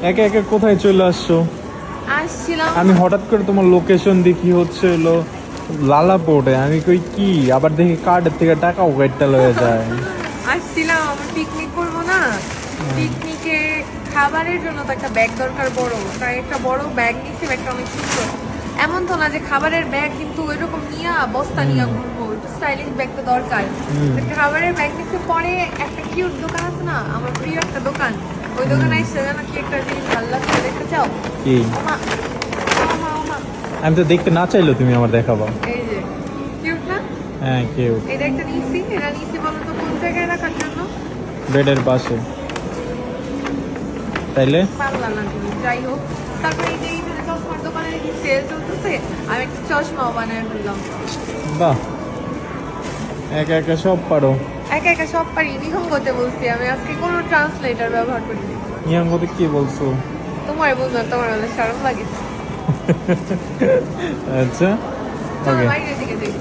একে একে কোথায় চলে আসছো? আসছিলাম। আমি হঠাৎ করে তোমার লোকেশন দেখি হচ্ছে হলো লালাপোর্টে। আমি কই কি, আবার দেখি কার্ডের থেকে টাকাও কেটে লয়ে যায়। আসছিলাম আমরা পিকনিক করবো না, পিকনিকে খাবারের জন্য তো একটা ব্যাগ দরকার বড়, তাই একটা বড় ব্যাগ নিচ্ছি। ব্যাগটা অনেক সুন্দর, এমন তো না যে খাবারের ব্যাগ, কিন্তু ওইরকম নিয়া বস্তা নিয়ে ঘুরবো, একটু স্টাইলিশ ব্যাগ তো দরকার। খাবারের ব্যাগ নিচ্ছে। পরে একটা কিউট দোকান আছে না, আমার প্রিয় একটা দোকান, ওই দোকানে এসে জানো কি একটা জিনিস ভালো লাগছে, দেখতে চাও? কি? ওমা, ওমা, ওমা। আমি তো দেখতে না চাইলেও তুমি আমার দেখাবা। এই যে কিউট না? হ্যাঁ, কেউ এটা একটা নিয়েছি, এটা নিয়েছি বলতো কোন জায়গায় রাখার জন্য? বেডের পাশে। তাইলে পারলাম না তুমি, যাই হোক। তারপরে এই যে এইখানে চশমার দোকানে দেখি সেল চলতেছে, আমি একটা চশমাও বানায় ফেললাম। বাহ, একা একা সব পারো। একা একা সব পারি, নিহঙ্গতে বলছি আমি, আজকে কোনো ট্রান্সলেটর ব্যবহার করিনি। নিয়মগত কি বলছো? তোমার বুঝলাম, তোমার অনেক শরম লাগে। আচ্ছা, চলো ওকে। বাইরে দিকে যাই।